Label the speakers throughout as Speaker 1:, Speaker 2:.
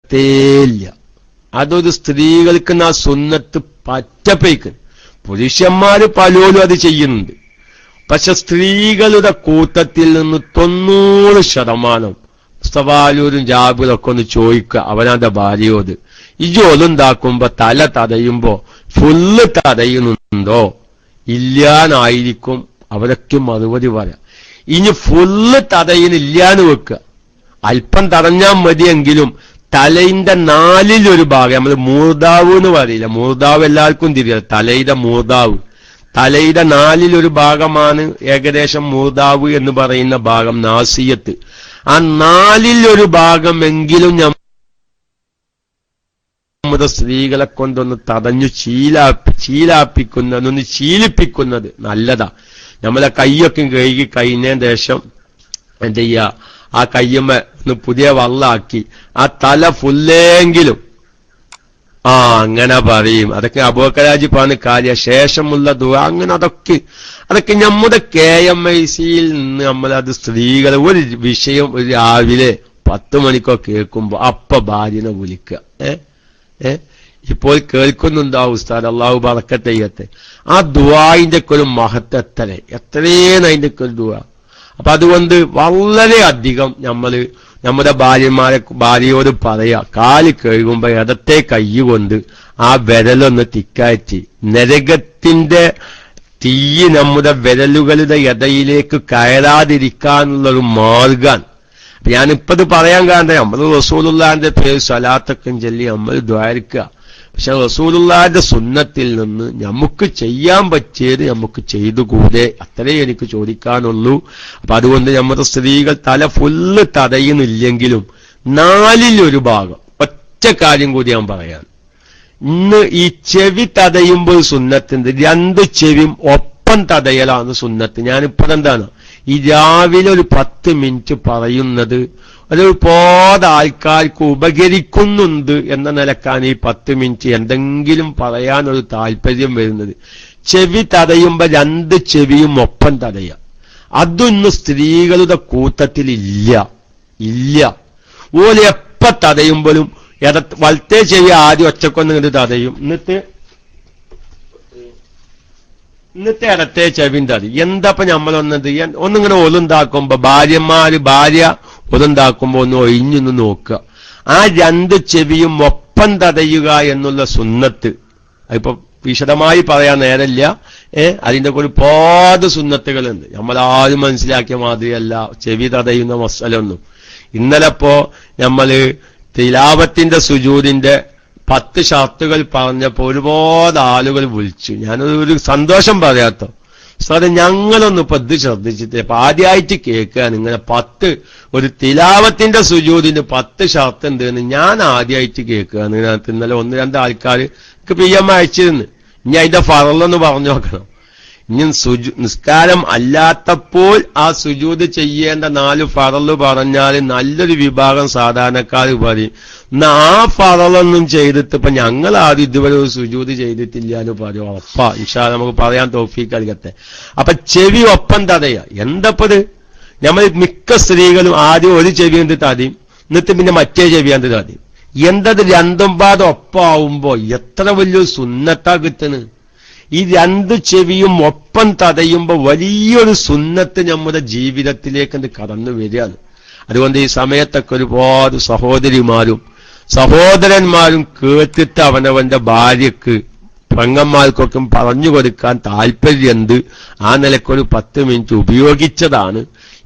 Speaker 1: പറ്റത്തേയില്ല. അതൊരു സ്ത്രീകൾക്ക് ആ സുന്നത്ത് പറ്റപ്പേക്ക്. പുരുഷന്മാര് പലരും അത് ചെയ്യുന്നുണ്ട്. പക്ഷെ സ്ത്രീകളുടെ കൂട്ടത്തിൽ നിന്ന് 90% മുസ്തഫാലൂരും ജാബിറൊക്കെ ഒന്ന് ചോദിക്കുക അവനാന്റെ ഭാര്യയോട്, ഈ ജോലുണ്ടാക്കുമ്പോ തല തടയുമ്പോ ഫുള്ള് തടയുന്നുണ്ടോ ഇല്ലാന്നായിരിക്കും അവരൊക്കെ മറുപടി പറയാം. ഇനി ഫുള്ള് തടയുന്നില്ലാന്ന് വെക്കുക, അല്പം തടഞ്ഞാൽ മതിയെങ്കിലും തലയിന്റെ 4/1 ഭാഗം, നമ്മൾ മൂർദാവ് എന്ന് പറയില്ല, മൂർദാവ് എല്ലാവർക്കും തിരിയാം, തലയുടെ മൂർദാവ്, തലയുടെ 4/1 ഭാഗമാണ് ഏകദേശം മൂർദാവ് എന്ന് പറയുന്ന ഭാഗം, നാസിയത്ത്. ആ 4/1 ഭാഗമെങ്കിലും നമ്മുടെ സ്ത്രീകളെ കൊണ്ടൊന്ന് തടഞ്ഞു ശീലിപ്പിക്കുന്നത് നല്ലതാ. നമ്മളെ കൈയൊക്കെ കഴുകി കഴിഞ്ഞതിന് ശേഷം എന്ത് ചെയ്യുക, ആ കയ്യമ്മ ഒന്ന് പുതിയ വള്ളാക്കി ആ തല ഫുള്ളെങ്കിലും അങ്ങനെ പറയും. അതൊക്കെ അബൂബക്കർ പറഞ്ഞ കാര്യ ശേഷമുള്ള ദുആ, അങ്ങനെ അതൊക്കെ നമ്മുടെ KMIC-യിൽ നിന്ന് നമ്മളത് സ്ത്രീകളെ ഒരു വിഷയം ഒരു രാവിലെ 10 മണിക്കോ കേൾക്കുമ്പോ അപ്പ ഭാര്യനെ വിളിക്കുക. ഇപ്പോൾ കേൾക്കുന്നുണ്ടാവും ഉസ്താദ്, അള്ളാഹു ബറക്കത്ത് ചെയ്യട്ടെ. ആ ദുആന്റെ ഒക്കെ ഒരു മഹത്വം എത്രയാണ് അതിന്റെ ഒക്കെ ഒരു ദുആ. അപ്പൊ അതുകൊണ്ട് വളരെ അധികം നമ്മുടെ ഭാര്യയോട് പറയാ, കാല് കഴുകുമ്പോ ഇടത്തെ കൈ കൊണ്ട് ആ വിരലൊന്ന് തിക്കാറ്റി നരകത്തിന്റെ തീ നമ്മുടെ വിരലുകളുടെ ഇടയിലേക്ക് കയറാതിരിക്കാനുള്ളൊരു മാർഗാണ്. ഞാനിപ്പത് പറയാൻ കാരണം നമ്മൾ റസൂലുള്ളാഹിന്റെ പേര് സ്വലാത്തൊക്കെ ചൊല്ലി നമ്മൾ ദ്വാരിക്കുക. പക്ഷെ റസൂലുള്ളാഹിന്റെ സുന്നത്തിൽ നിന്ന് നമുക്ക് ചെയ്യാൻ പറ്റിയത് നമുക്ക് ചെയ്തുകൂടെ, അത്രേ എനിക്ക് ചോദിക്കാനുള്ളൂ. അപ്പൊ അതുകൊണ്ട് നമ്മുടെ സ്ത്രീകൾ തല ഫുള്ള് തടയുന്നില്ലെങ്കിലും 4/1 ഭാഗം, ഒറ്റ കാര്യം കൂടി ഞാൻ പറയാൻ, ഇന്ന് ഈ ചെവി തടയുമ്പോൾ സുന്നത്തുണ്ട്, 2 ചെവിയും ഒപ്പം തടയലാണ് സുന്നത്ത്. ഞാനിപ്പോഴെന്താണ് ഈ രാവിലെ ഒരു 10 മിനിറ്റ് പറയുന്നത് ഒരുപാട് ആൾക്കാർക്ക് ഉപകരിക്കുന്നുണ്ട് എന്ന നിലക്കാണ് ഈ 10 മിനിറ്റ് എന്തെങ്കിലും പറയാനൊരു താല്പര്യം വരുന്നത്. ചെവി തടയുമ്പോ 2 ചെവിയും ഒപ്പം തടയുക, അതൊന്നും സ്ത്രീകളുടെ കൂട്ടത്തിൽ ഇല്ല. ഓല് എപ്പ തടയുമ്പോഴും വലത്തെ ചെവി ആദ്യം ഒറ്റക്കൊന്നിങ്ങോട്ട് തടയും, എന്നിട്ട് ഇടത്തെ ചെവിൻ തടയും. എന്താപ്പ നമ്മളൊന്നത് ഒന്നിങ്ങനെ ഒലുണ്ടാക്കുമ്പോ ഭാര്യ ഒതുണ്ടാക്കുമ്പോ ഒന്ന് ഒഴിഞ്ഞൊന്ന് നോക്കുക, ആ 2 ചെവിയും ഒപ്പം തടയുക എന്നുള്ള സുന്നത്ത്. അതിപ്പോ വിശദമായി പറയാൻ നേരമില്ല. അതിന്റെ ഒരുപാട് സുന്നത്തുകളുണ്ട്, നമ്മളാരും മനസ്സിലാക്കിയ മാതിരിയല്ല ചെവി തടയുന്ന മസലൊന്നും. ഇന്നലെപ്പോ നമ്മള് തിലാവത്തിന്റെ സുജൂദിന്റെ 10 ഷർത്തുകൾ പറഞ്ഞപ്പോ ഒരുപാട് ആളുകൾ വിളിച്ചു. ഞാനൊരു സന്തോഷം പറയാത്തോ സാറെ, ഞങ്ങളൊന്നും ഇപ്പൊ ഇത് ശ്രദ്ധിച്ചിട്ട് ഇപ്പൊ ആദ്യമായിട്ട് കേൾക്കുകയാണ് ഇങ്ങനെ 10 ഒരു തിലാവത്തിന്റെ സുജൂദിന് 10 ഷർത്ത് ഉണ്ട് എന്ന് ഞാൻ ആദ്യമായിട്ട് കേൾക്കുകയാണ്. ഇതിനകത്ത് ഇന്നലെ 1-2 ആൾക്കാർ PM അയച്ചിരുന്നു. ഇനി അതിന്റെ ഫറലൊന്ന് പറഞ്ഞു നോക്കണം. ഇനി നിസ്കാരം അല്ലാത്തപ്പോൾ ആ സുജൂദ് ചെയ്യേണ്ട 4 ഫറല് പറഞ്ഞാൽ നല്ലൊരു വിഭാഗം സാധാരണക്കാർ പറയും, എന്നാ ആ ഫറലൊന്നും ചെയ്തിട്ട് ഇപ്പൊ ഞങ്ങൾ ആദ്യം ഇതുവരെ ഒരു സുജൂദ് ചെയ്തിട്ടില്ല എന്ന് പറയും. ഉറപ്പാ ഇൻഷാ അല്ലാഹ് നമുക്ക് പറയാൻ തൗഫീഖ് നൽകട്ടെ. അപ്പൊ ചെവി ഒപ്പം തടയുക. എന്തപ്പത് നമ്മൾ മിക്ക സ്ത്രീകളും ആദ്യം ഒരു ചെവി കൊണ്ട് തടയും, എന്നിട്ട് പിന്നെ മറ്റേ ചെവി കൊണ്ട് തടയും. എന്തത് 2ഉം പാദം ഒപ്പാവുമ്പോ എത്ര വലിയൊരു സുന്നത്താ കിട്ടുന്നത്. ഈ 2 ചെവിയും ഒപ്പം തടയുമ്പോ വലിയൊരു സുന്നത്ത് നമ്മുടെ ജീവിതത്തിലേക്ക് കടന്നു വരികയാണ്. അതുകൊണ്ട് ഈ സമയത്തൊക്കെ ഒരുപാട് സഹോദരിമാരും സഹോദരന്മാരും കേട്ടിട്ട് അവനവന്റെ ഭാര്യക്ക് പെങ്ങന്മാർക്കൊക്കെ പറഞ്ഞു കൊടുക്കാൻ താല്പര്യമുണ്ട്. ആ നിലക്കൊരു 10 മിനിറ്റ് ഉപയോഗിച്ചതാണ്.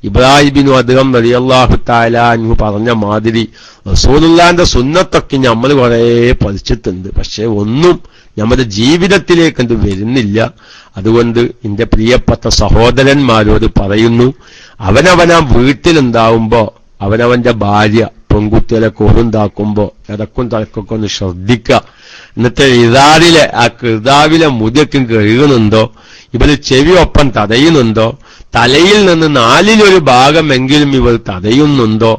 Speaker 1: ഇബ്രാഹിം ബിൻ അദ്ഹം റളിയല്ലാഹു തആല അൻഹു പറഞ്ഞ മാതിരി റസൂലുള്ളാഹിന്റെ സുന്നത്തൊക്കെ നമ്മൾ കുറെ പഠിച്ചിട്ടുണ്ട്, പക്ഷെ ഒന്നും നമ്മുടെ ജീവിതത്തിലേക്ക് എന്ത് വരുന്നില്ല. അതുകൊണ്ട് എന്റെ പ്രിയപ്പെട്ട സഹോദരന്മാരോട് പറയുന്നു, അവനവനാ വീട്ടിലുണ്ടാവുമ്പോ അവനവന്റെ ഭാര്യ പെൺകുട്ടികളെ കോരുണ്ടാക്കുമ്പോ ഇടക്കും തലക്കൊക്കെ ഒന്ന് ശ്രദ്ധിക്കുക. എന്നിട്ട് ആ കിർദാവിലെ മുടിയൊക്കെ കഴുകുന്നുണ്ടോ, ഇവര് ചെവി ഒപ്പം തടയുന്നുണ്ടോ, തലയിൽ നിന്ന് 4/1 ഭാഗമെങ്കിലും ഇവർ തടയുന്നുണ്ടോ,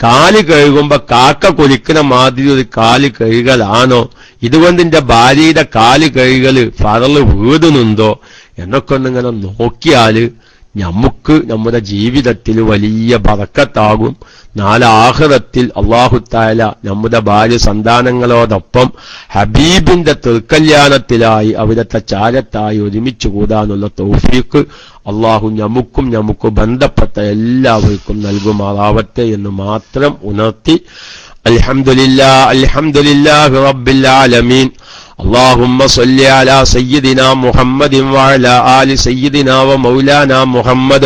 Speaker 1: കാല് കഴുകുമ്പോ കാക്ക കൊലിക്കുന്ന മാതിരി ഒരു കാല് കഴുകലാണോ, ഇതുകൊണ്ട് എന്റെ ഭാര്യയുടെ കാല് കഴുകല് ഫറല് വീടുന്നുണ്ടോ എന്നൊക്കെ ഒന്നിങ്ങനെ നോക്കിയാല് നമുക്ക് നമ്മുടെ ജീവിതത്തിൽ വലിയ ബറക്കത്താകും. നാളെ ആഖിറത്തിൽ അല്ലാഹു തആല നമ്മുടെ ഭാര്യ സന്താനങ്ങളോടൊപ്പം ഹബീബിന്റെ തിർക്കല്യാണത്തിലായി അവിടുത്തെ ചാരത്തായി ഒരുമിച്ച് കൂടാനുള്ള തൗഫീഖ് അല്ലാഹു നമുക്ക് ബന്ധപ്പെട്ട എല്ലാവർക്കും നൽകുമാറാവട്ടെ എന്ന് മാത്രം ഉണർത്തി അൽഹംദുലില്ലാഹി റബ്ബിൽ ആലമീൻ. اللهم صل على سيدنا محمد وعلى آل سيدنا ومولانا محمد